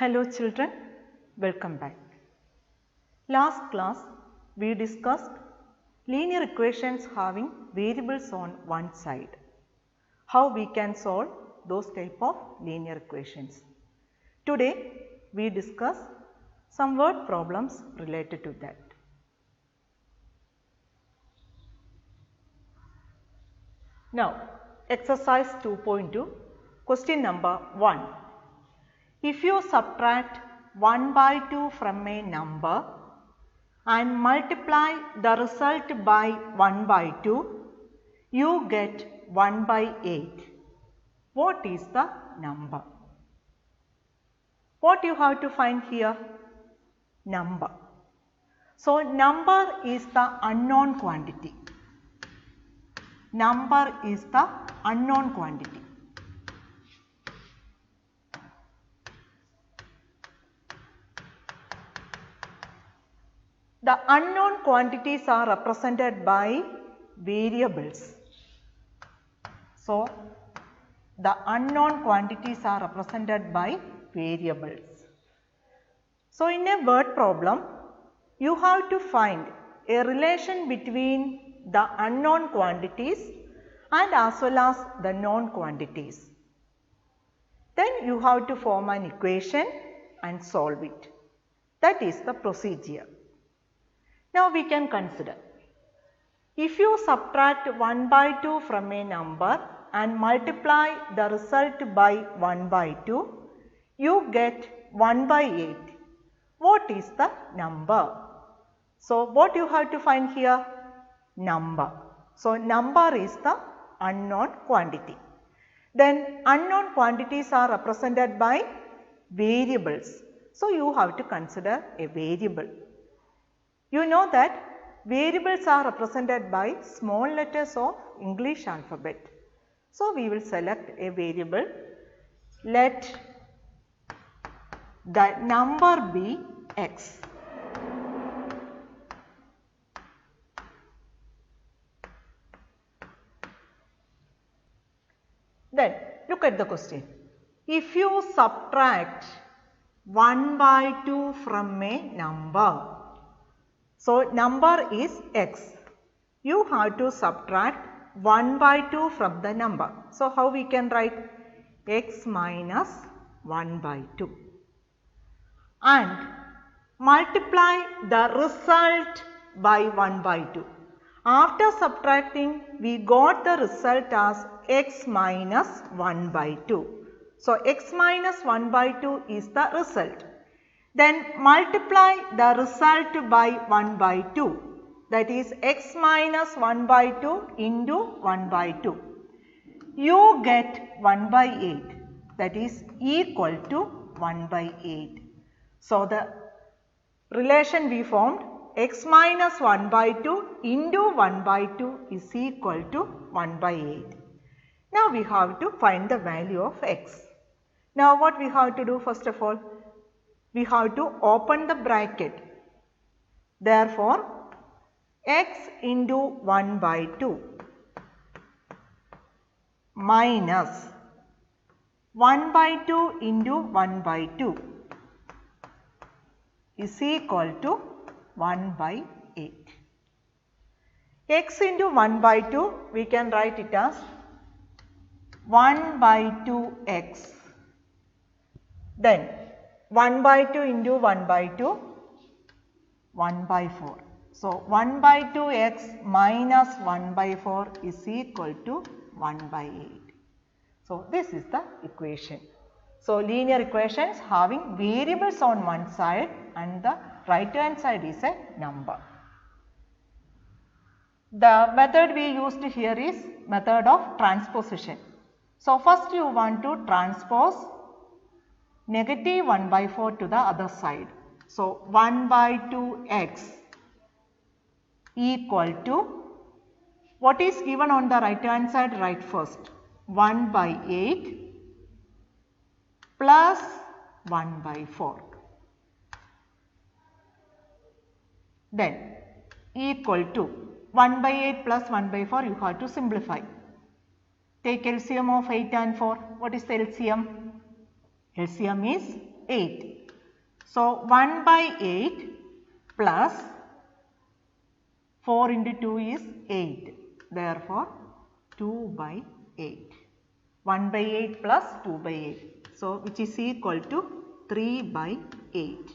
Hello children, welcome back. Last class we discussed linear equations having variables on one side. How we can solve those type of linear equations. Today we discuss some word problems related to that. Now exercise 2.2, question number 1. If you subtract 1 by 2 from a number and multiply the result by 1 by 2, you get 1 by 8. What is the number? What you have to find here? Number. So, number is the unknown quantity. Number is the unknown quantity. The unknown quantities are represented by variables. So, the unknown quantities are represented by variables. So, in a word problem, you have to find a relation between the unknown quantities and as well as the known quantities. Then you have to form an equation and solve it. That is the procedure. Now we can consider, if you subtract 1 by 2 from a number and multiply the result by 1 by 2, you get 1 by 8. What is the number? So what you have to find here? Number. So number is the unknown quantity. Then unknown quantities are represented by variables. So you have to consider a variable. You know that variables are represented by small letters of English alphabet. So, we will select a variable. Let the number be x. Then, look at the question. If you subtract 1 by 2 from a number, so number is x. You have to subtract 1 by 2 from the number. So how we can write? X minus 1 by 2. And multiply the result by 1 by 2. After subtracting, we got the result as x minus 1 by 2. So x minus 1 by 2 is the result. Then multiply the result by 1 by 2, that is x minus 1 by 2 into 1 by 2. You get 1 by 8, that is equal to 1 by 8. So the relation we formed, x minus 1 by 2 into 1 by 2 is equal to 1 by 8. Now we have to find the value of x. Now what we have to do first of all? We have to open the bracket. Therefore, x into 1 by 2 minus 1 by 2 into 1 by 2 is equal to 1 by 8. X into 1 by 2, we can write it as 1 by 2x. Then 1 by 2 into 1 by 2, 1 by 4. So, 1 by 2x minus 1 by 4 is equal to 1 by 8. So, this is the equation. So, linear equations having variables on one side and the right hand side is a number. The method we used here is method of transposition. So, first you want to transpose negative 1 by 4 to the other side. So, 1 by 2x equal to, what is given on the right hand side, write first, 1 by 8 plus 1 by 4. Then equal to 1 by 8 plus 1 by 4, you have to simplify. Take LCM of 8 and 4. What is the LCM? LCM is 8. So 1 by 8 plus 4 into 2 is 8. Therefore 2 by 8. 1 by 8 plus 2 by 8. So which is equal to 3 by 8.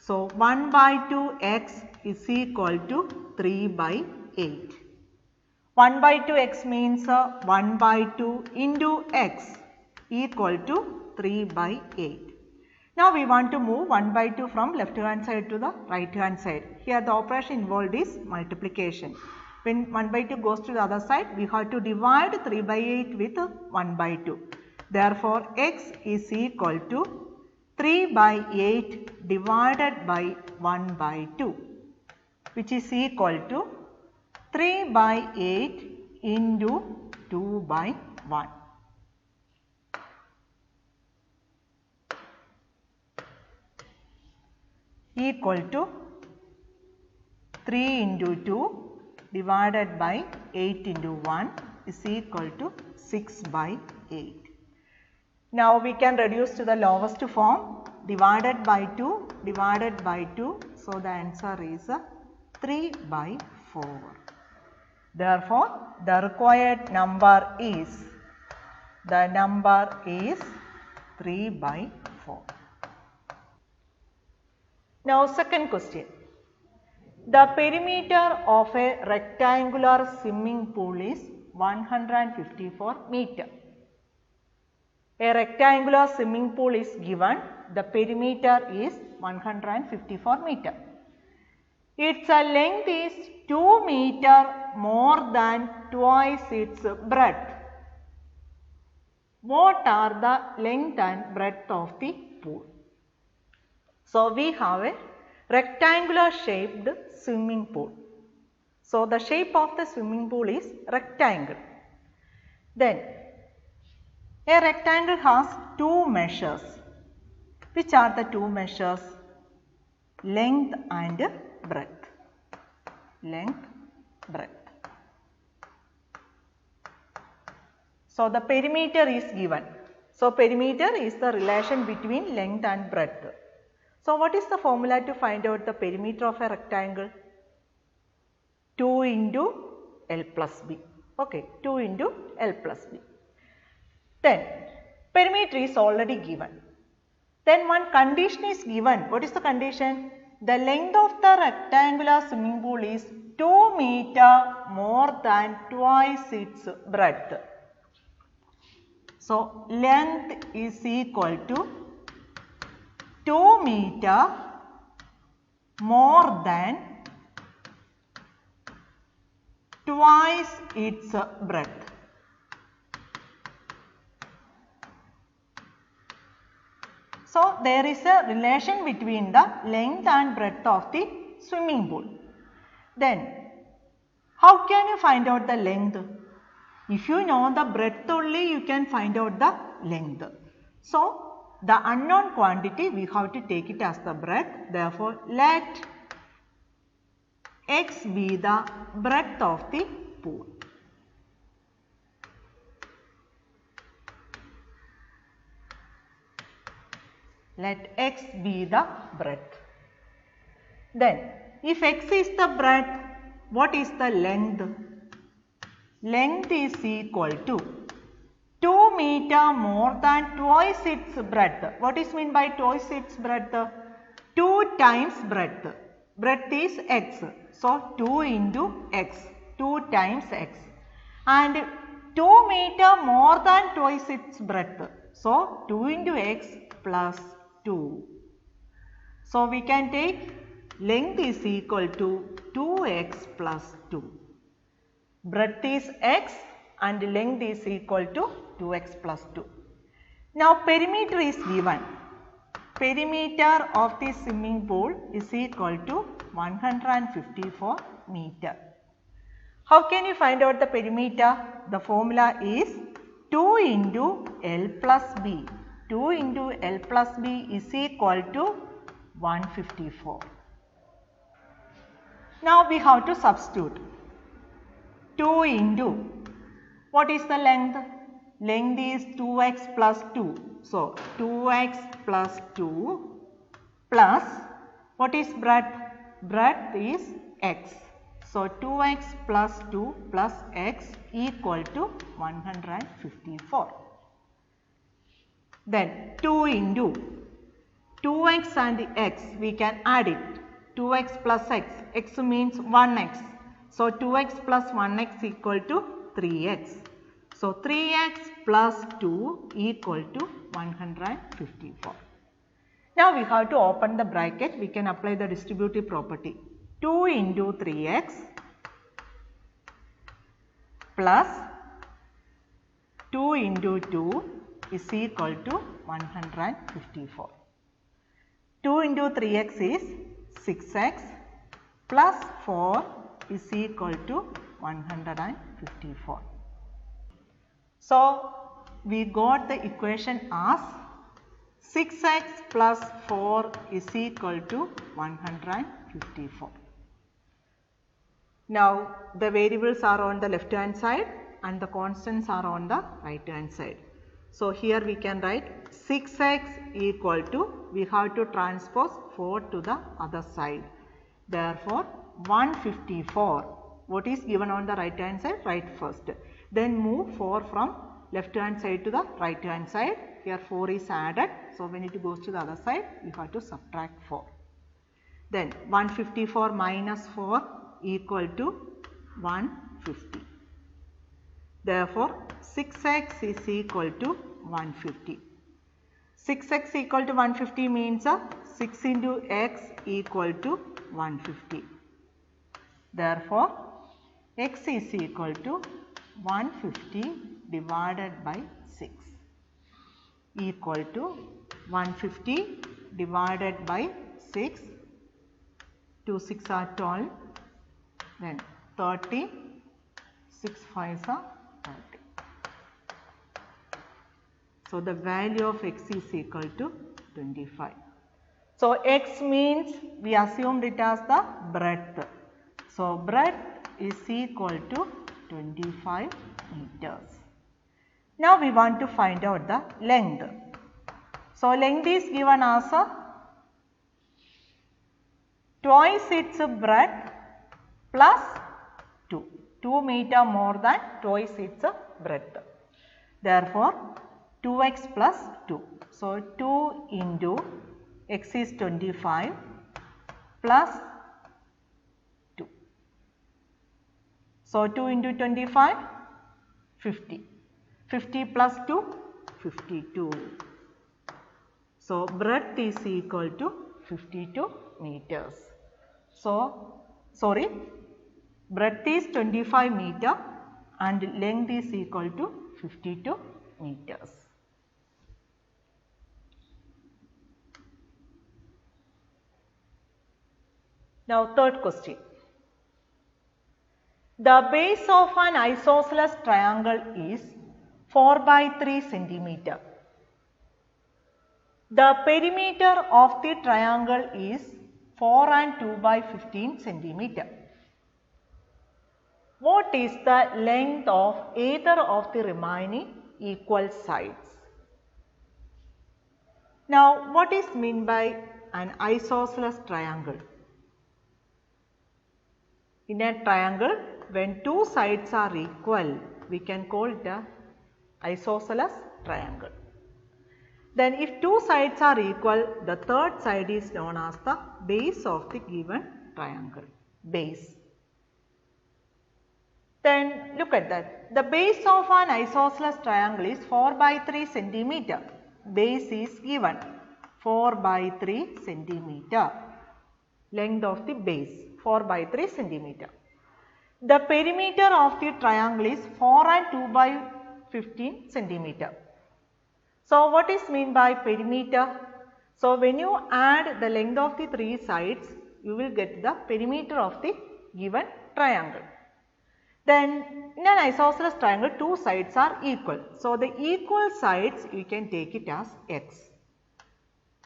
So 1 by 2x is equal to 3 by 8. 1 by 2x means 1 by 2 into x equal to 3 by 8. Now we want to move 1 by 2 from left hand side to the right hand side. Here the operation involved is multiplication. When 1 by 2 goes to the other side, we have to divide 3 by 8 with 1 by 2. Therefore, x is equal to 3 by 8 divided by 1 by 2, which is equal to 3 by 8 into 2 by 1. Equal to 3 into 2 divided by 8 into 1 is equal to 6 by 8. Now we can reduce to the lowest form, divided by 2 divided by 2. So the answer is 3 by 4. Therefore, the required number is 3 by 4. Now second question. The perimeter of a rectangular swimming pool is 154 meter. A rectangular swimming pool is given. The perimeter is 154 meter. Its length is 2 meter more than twice its breadth. What are the length and breadth of the pool? So we have a rectangular shaped swimming pool. So the shape of the swimming pool is rectangle. Then a rectangle has two measures. Which are the two measures? Length and breadth. Length, breadth. So the perimeter is given. So perimeter is the relation between length and breadth. So what is the formula to find out the perimeter of a rectangle? 2 into L plus B. Okay, 2 into L plus B. Then perimeter is already given. Then one condition is given. What is the condition? The length of the rectangular swimming pool is 2 meter more than twice its breadth. So length is equal to 2 meter more than twice its breadth. So there is a relation between the length and breadth of the swimming pool. Then how can you find out the length? If you know the breadth only, you can find out the length. So the unknown quantity we have to take it as the breadth. Therefore, let x be the breadth of the pool. Let x be the breadth. Then, if x is the breadth, what is the length? Length is equal to 2 meter more than twice its breadth. What is meant by twice its breadth? 2 times breadth. Breadth is x. So 2 into x. 2 times x. And 2 meter more than twice its breadth. So 2 into x plus 2. So we can take length is equal to 2x plus 2. Breadth is x and length is equal to 2x plus 2. Now perimeter is given. Perimeter of the swimming pool is equal to 154 meter. How can you find out the perimeter? The formula is 2 into L plus B. 2 into L plus B is equal to 154. Now we have to substitute. 2 into, what is the length? Length is 2x plus 2. So 2x plus 2 plus what is breadth? Breadth is x. So 2x plus 2 plus x equal to 154. Then 2 into 2x and x, we can add it. 2x plus x, x means 1x. So 2x plus 1x equal to 3x. So 3x plus 2 equal to 154. Now we have to open the bracket. We can apply the distributive property. 2 into 3x plus 2 into 2 is equal to 154. 2 into 3x is 6x plus 4 is equal to 154. So we got the equation as 6x plus 4 is equal to 154. Now the variables are on the left hand side and the constants are on the right hand side. So here we can write 6x equal to, we have to transpose 4 to the other side. Therefore 154, what is given on the right hand side? Write first. Then move 4 from left hand side to the right hand side. Here 4 is added. So when it goes to the other side, you have to subtract 4. Then 154 minus 4 equal to 150. Therefore 6x is equal to 150. 6x equal to 150 means 6 into x equal to 150. Therefore x is equal to 150 divided by 6 equal to 150 divided by 6. 2 6 are 12, then 30, 6 5s are 30. So the value of x is equal to 25. So x means we assumed it as the breadth. So breadth is equal to 25 meters. Now we want to find out the length. So length is given as twice its breadth plus 2. 2 meter more than twice its breadth. Therefore 2x plus 2. So 2 into x is 25 plus 2. So 2 into 25, 50. 50 plus 2, 52. So breadth is equal to 52 meters. So, breadth is 25 meter and length is equal to 52 meters. Now third question. The base of an isosceles triangle is 4 by 3 centimeter. The perimeter of the triangle is 4 and 2 by 15 centimeter. What is the length of either of the remaining equal sides? Now what is meant by an isosceles triangle? In a triangle, when two sides are equal, we can call it a isosceles triangle. Then if two sides are equal, the third side is known as the base of the given triangle, base. Then look at that. The base of an isosceles triangle is 4 by 3 centimeter. Base is given 4 by 3 centimeter. Length of the base 4 by 3 centimeter. The perimeter of the triangle is 4 and 2 by 15 centimeter. So what is meant by perimeter? So when you add the length of the three sides, you will get the perimeter of the given triangle. Then in an isosceles triangle, two sides are equal. So the equal sides you can take it as x.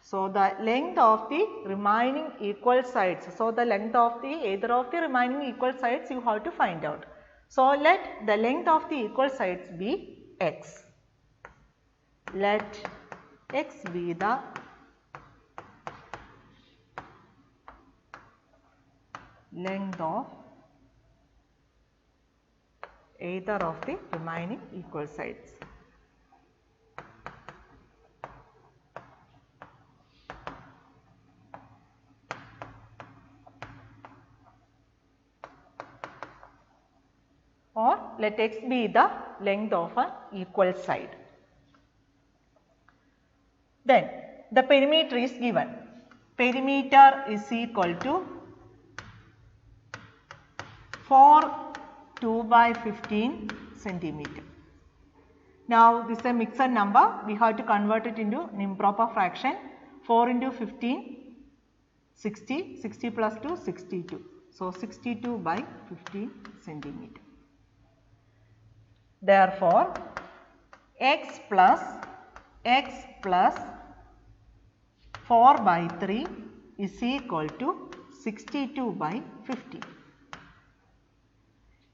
So the length of the remaining equal sides. So the length of the either of the remaining equal sides you have to find out. So let the length of the equal sides be x. Let x be the length of either of the remaining equal sides. Or let x be the length of an equal side. Then the perimeter is given. Perimeter is equal to 4 2 by 15 centimeter. Now this is a mixed number. We have to convert it into an improper fraction. 4 into 15, 60, 60 plus 2, 62. So 62 by 15 centimeter. Therefore, x plus 4 by 3 is equal to 62 by 15.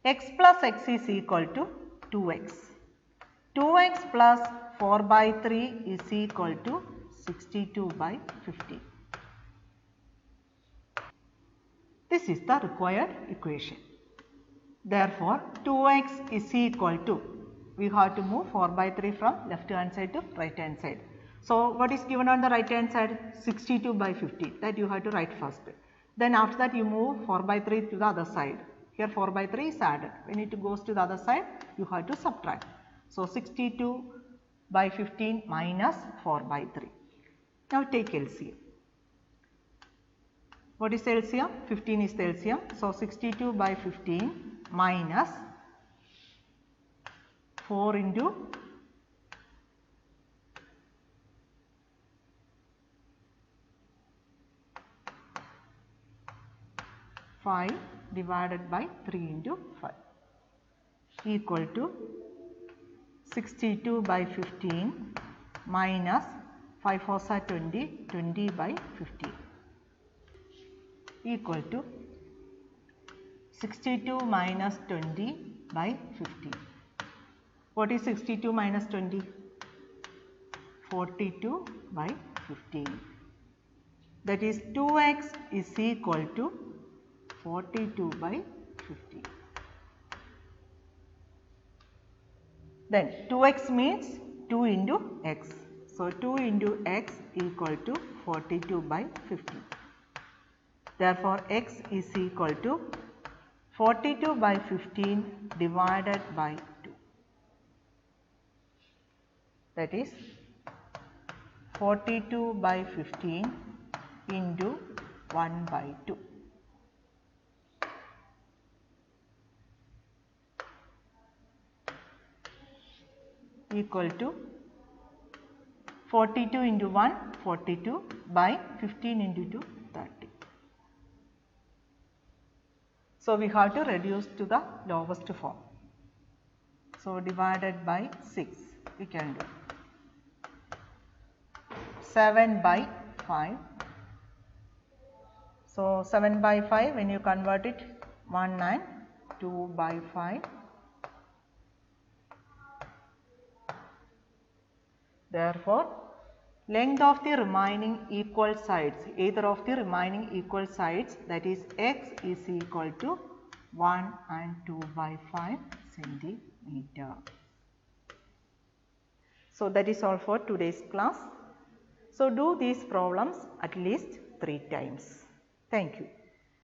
X plus x is equal to 2x. 2x plus 4 by 3 is equal to 62 by 15. This is the required equation. Therefore, 2x is equal to, we have to move 4 by 3 from left hand side to right hand side. So, what is given on the right hand side? 62 by 50, that you have to write first. Then after that you move 4 by 3 to the other side. Here 4 by 3 is added. When it goes to the other side, you have to subtract. So, 62 by 15 minus 4 by 3. Now take LCM. What is the LCM? 15 is the LCM. So, 62 by 15 minus 4 into 5 divided by 3 into 5 equal to 62 by 15 minus 5 4s are 20, 20 by 15 equal to 62 minus 20 by 15. What is 62 minus 20? 42 by 15. That is 2x is equal to 42 by 15. Then 2x means 2 into x. So 2 into x equal to 42 by 15. Therefore, x is equal to 42 by 15 divided by 2. That is 42 by 15 into 1 by 2. Equal to 42 into 1, 42 by 15 into 2, 30. So, we have to reduce to the lowest form. So, divided by 6 we can do 7 by 5. So, 7 by 5 when you convert it 1 9, 2 by 5. Therefore, length of the remaining equal sides, either of the remaining equal sides, that is x is equal to 1 and 2 by 5 centimeter. So, that is all for today's class. So, do these problems at least 3 times. Thank you.